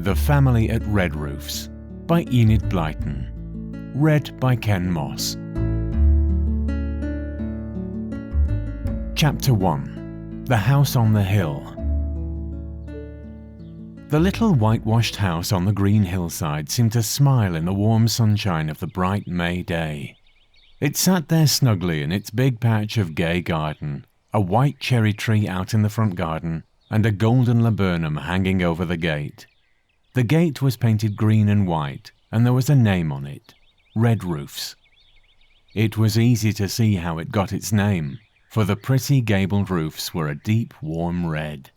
The Family at Red Roofs by Enid Blyton. Read by Ken Moss. Chapter 1. The House on the Hill. The little whitewashed house on the green hillside seemed to smile in the warm sunshine of the bright May day. It sat there snugly in its big patch of gay garden, a white cherry tree out in the front garden, and a golden laburnum hanging over the gate. The gate was painted green and white, and there was a name on it, Red Roofs. It was easy to see how it got its name, for the pretty gabled roofs were a deep, warm red.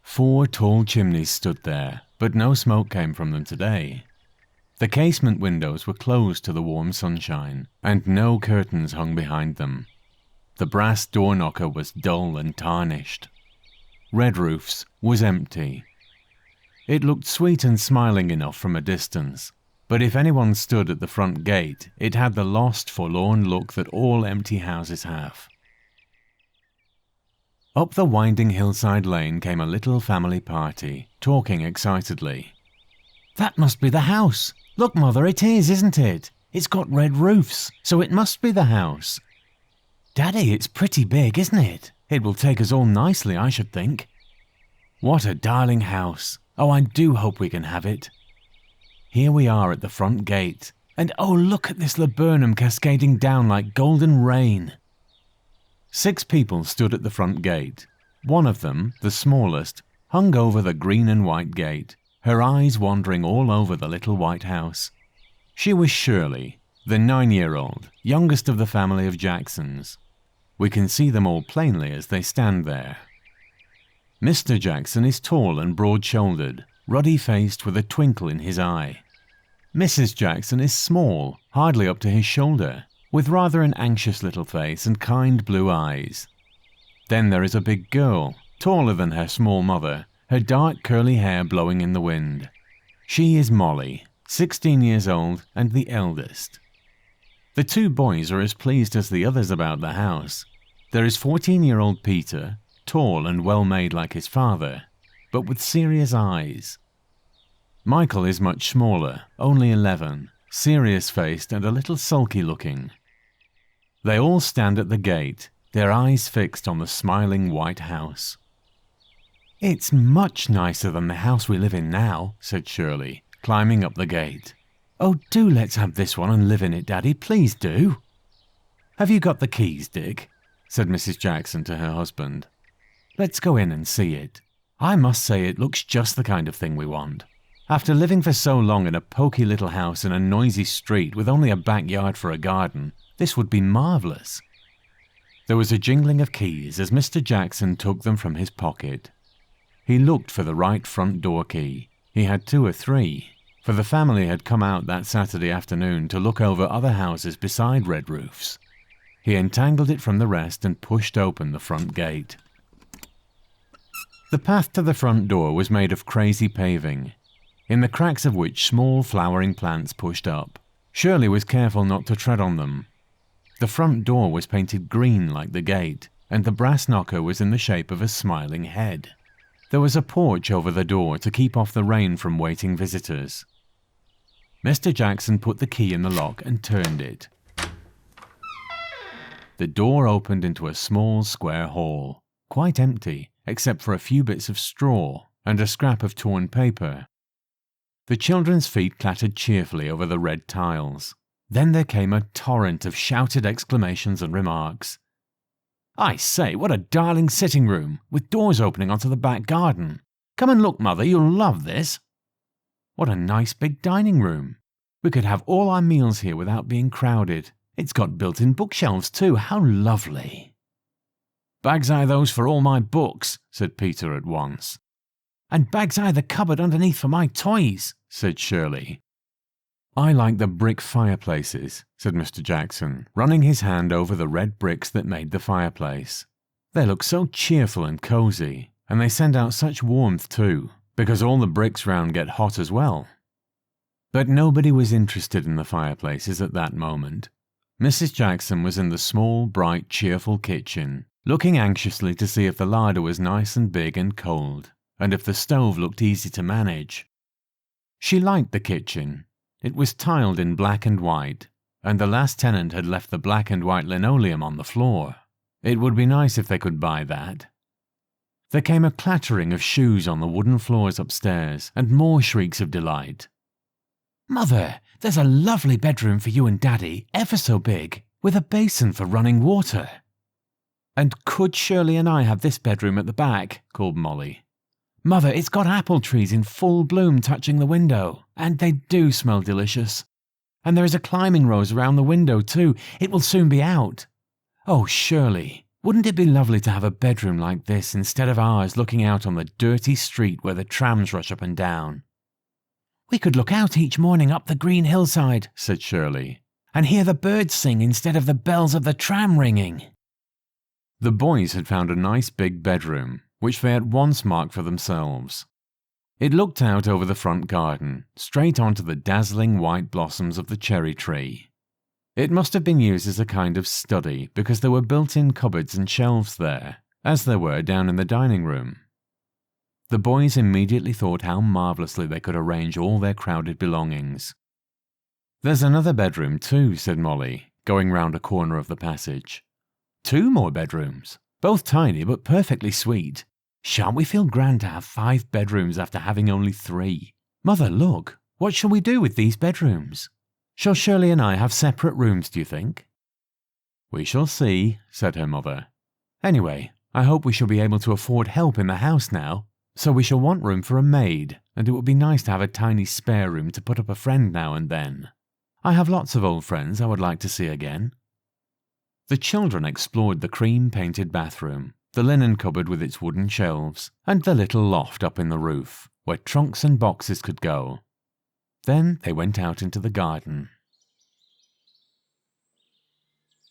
4 tall chimneys stood there, but no smoke came from them today. The casement windows were closed to the warm sunshine, and no curtains hung behind them. The brass door knocker was dull and tarnished. Red Roofs was empty. It looked sweet and smiling enough from a distance, but if anyone stood at the front gate, it had the lost, forlorn look that all empty houses have. Up the winding hillside lane came a little family party, talking excitedly. "That must be the house! Look, Mother, it is, isn't it? It's got red roofs, so it must be the house. Daddy, it's pretty big, isn't it? It will take us all nicely, I should think. What a darling house! Oh, I do hope we can have it. Here we are at the front gate, and oh, look at this laburnum cascading down like golden rain." 6 people stood at the front gate. One of them, the smallest, hung over the green and white gate, her eyes wandering all over the little white house. She was Shirley, the 9-year-old, youngest of the family of Jacksons. We can see them all plainly as they stand there. Mr. Jackson is tall and broad-shouldered, ruddy-faced with a twinkle in his eye. Mrs. Jackson is small, hardly up to his shoulder, with rather an anxious little face and kind blue eyes. Then there is a big girl, taller than her small mother, her dark curly hair blowing in the wind. She is Molly, 16 years old and the eldest. The 2 boys are as pleased as the others about the house. There is 14-year-old Peter, tall and well-made like his father, but with serious eyes. Michael is much smaller, only 11, serious-faced and a little sulky-looking. They all stand at the gate, their eyes fixed on the smiling white house. "It's much nicer than the house we live in now," said Shirley, climbing up the gate. "Oh, do let's have this one and live in it, Daddy, please do." "Have you got the keys, Dick?" said Mrs. Jackson to her husband. "Let's go in and see it. I must say it looks just the kind of thing we want. After living for so long in a poky little house in a noisy street with only a backyard for a garden, this would be marvellous." There was a jingling of keys as Mr. Jackson took them from his pocket. He looked for the right front door key. He had 2 or 3, for the family had come out that Saturday afternoon to look over other houses beside Red Roofs. He entangled it from the rest and pushed open the front gate. The path to the front door was made of crazy paving, in the cracks of which small flowering plants pushed up. Shirley was careful not to tread on them. The front door was painted green like the gate, and the brass knocker was in the shape of a smiling head. There was a porch over the door to keep off the rain from waiting visitors. Mr. Jackson put the key in the lock and turned it. The door opened into a small square hall, quite empty, except for a few bits of straw and a scrap of torn paper. The children's feet clattered cheerfully over the red tiles. Then there came a torrent of shouted exclamations and remarks. "I say, what a darling sitting room, with doors opening onto the back garden. Come and look, Mother, you'll love this. What a nice big dining room. We could have all our meals here without being crowded. It's got built-in bookshelves too, how lovely." "Bags eye those for all my books," said Peter at once. "And bags eye the cupboard underneath for my toys," said Shirley. "I like the brick fireplaces," said Mr. Jackson, running his hand over the red bricks that made the fireplace. "They look so cheerful and cosy, and they send out such warmth too, because all the bricks round get hot as well." But nobody was interested in the fireplaces at that moment. Mrs. Jackson was in the small, bright, cheerful kitchen, looking anxiously to see if the larder was nice and big and cold, and if the stove looked easy to manage. She liked the kitchen. It was tiled in black and white, and the last tenant had left the black and white linoleum on the floor. It would be nice if they could buy that. There came a clattering of shoes on the wooden floors upstairs, and more shrieks of delight. "Mother, there's a lovely bedroom for you and Daddy, ever so big, with a basin for running water." "And could Shirley and I have this bedroom at the back?" called Molly. "Mother, it's got apple trees in full bloom touching the window, and they do smell delicious. And there is a climbing rose around the window too. It will soon be out. Oh, Shirley, wouldn't it be lovely to have a bedroom like this instead of ours looking out on the dirty street where the trams rush up and down?" "We could look out each morning up the green hillside," said Shirley, "and hear the birds sing instead of the bells of the tram ringing." The boys had found a nice big bedroom, which they at once marked for themselves. It looked out over the front garden, straight onto the dazzling white blossoms of the cherry tree. It must have been used as a kind of study because there were built-in cupboards and shelves there, as there were down in the dining room. The boys immediately thought how marvellously they could arrange all their crowded belongings. "There's another bedroom too," said Molly, going round a corner of the passage. "2 more bedrooms, both tiny but perfectly sweet. Shan't we feel grand to have 5 bedrooms after having only 3? Mother, look, what shall we do with these bedrooms? Shall Shirley and I have separate rooms, do you think?" "We shall see," said her mother. "Anyway, I hope we shall be able to afford help in the house now, so we shall want room for a maid, and it would be nice to have a tiny spare room to put up a friend now and then. I have lots of old friends I would like to see again." The children explored the cream-painted bathroom, the linen cupboard with its wooden shelves, and the little loft up in the roof, where trunks and boxes could go. Then they went out into the garden.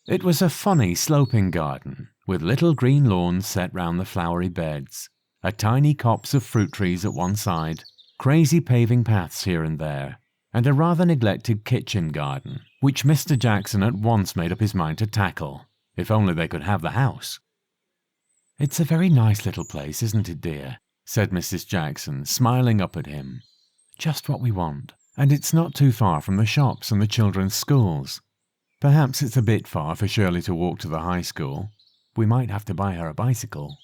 It was a funny sloping garden, with little green lawns set round the flowery beds, a tiny copse of fruit trees at one side, crazy paving paths here and there, and a rather neglected kitchen garden, which Mr. Jackson at once made up his mind to tackle, if only they could have the house. "It's a very nice little place, isn't it, dear?" said Mrs. Jackson, smiling up at him. "Just what we want, and it's not too far from the shops and the children's schools. Perhaps it's a bit far for Shirley to walk to the high school. We might have to buy her a bicycle."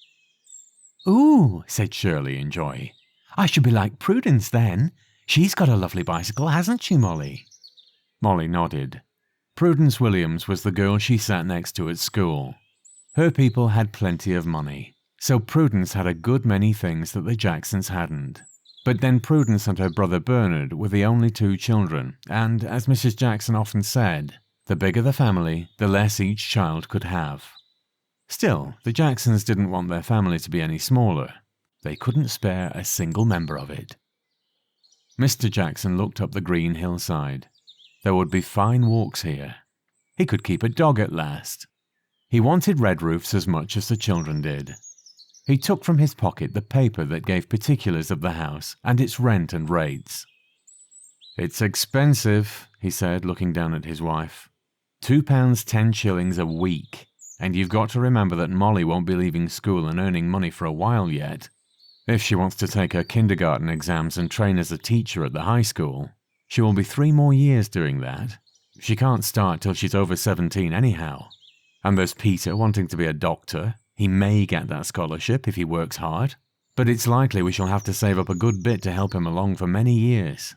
"Ooh," said Shirley in joy. "I should be like Prudence then. She's got a lovely bicycle, hasn't she, Molly?" Molly nodded. Prudence Williams was the girl she sat next to at school. Her people had plenty of money, so Prudence had a good many things that the Jacksons hadn't. But then Prudence and her brother Bernard were the only 2 children, and, as Mrs. Jackson often said, the bigger the family, the less each child could have. Still, the Jacksons didn't want their family to be any smaller. They couldn't spare a single member of it. Mr. Jackson looked up the green hillside. There would be fine walks here. He could keep a dog at last. He wanted red roofs as much as the children did. He took from his pocket the paper that gave particulars of the house and its rent and rates. "It's expensive," he said, looking down at his wife. £2 10 a week, and you've got to remember that Molly won't be leaving school and earning money for a while yet. If she wants to take her kindergarten exams and train as a teacher at the high school, she will be 3 more years doing that. She can't start till she's over 17 anyhow. And there's Peter wanting to be a doctor. He may get that scholarship if he works hard, but it's likely we shall have to save up a good bit to help him along for many years."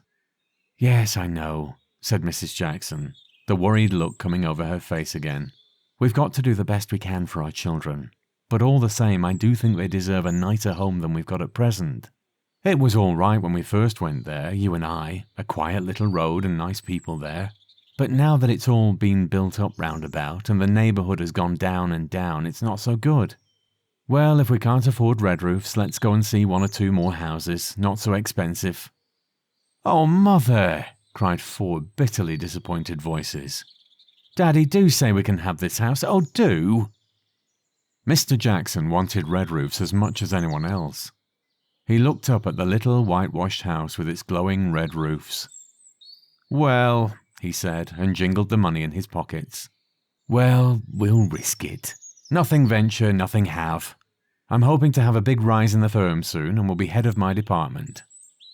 "Yes, I know," said Mrs. Jackson, the worried look coming over her face again. "We've got to do the best we can for our children. But all the same, I do think they deserve a nicer home than we've got at present. It was all right when we first went there, you and I, a quiet little road and nice people there. But now that it's all been built up roundabout and the neighbourhood has gone down and down, it's not so good. Well, if we can't afford red roofs, let's go and see 1 or 2 more houses, not so expensive." "Oh, Mother!" cried 4 bitterly disappointed voices. "Daddy, do say we can have this house. Oh, do!" Mr. Jackson wanted red roofs as much as anyone else. He looked up at the little whitewashed house with its glowing red roofs. "Well," he said, and jingled the money in his pockets. "Well, we'll risk it. Nothing venture, nothing have. I'm hoping to have a big rise in the firm soon and will be head of my department.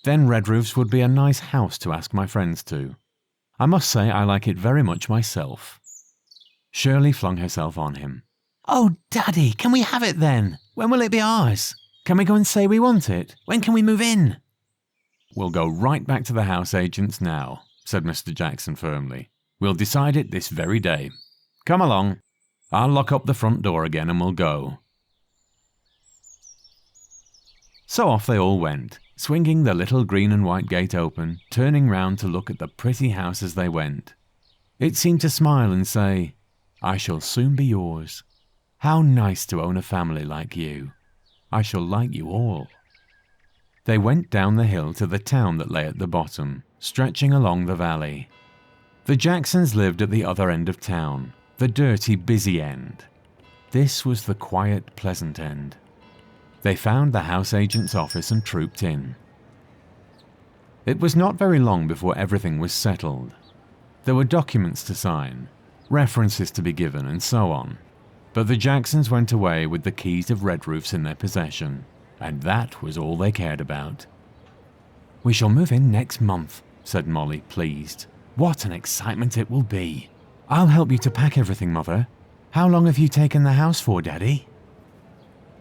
Then Red Roofs would be a nice house to ask my friends to. I must say I like it very much myself." Shirley flung herself on him. "Oh, Daddy, can we have it then? When will it be ours? Can we go and say we want it? When can we move in?" "We'll go right back to the house agents now," said Mr. Jackson firmly. "We'll decide it this very day. Come along. I'll lock up the front door again and we'll go." So off they all went, swinging the little green and white gate open, turning round to look at the pretty house as they went. It seemed to smile and say, "I shall soon be yours. How nice to own a family like you. I shall like you all." They went down the hill to the town that lay at the bottom, stretching along the valley. The Jacksons lived at the other end of town, the dirty, busy end. This was the quiet, pleasant end. They found the house agent's office and trooped in. It was not very long before everything was settled. There were documents to sign, references to be given, and so on. But the Jacksons went away with the keys of Red Roofs in their possession, and that was all they cared about. "We shall move in next month," said Molly, pleased. "What an excitement it will be. I'll help you to pack everything, Mother. How long have you taken the house for, Daddy?"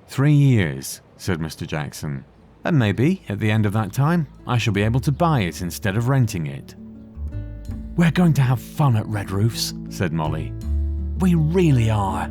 3 years, said Mr. Jackson. "And maybe, at the end of that time, I shall be able to buy it instead of renting it." "We're going to have fun at Red Roofs," said Molly. "We really are."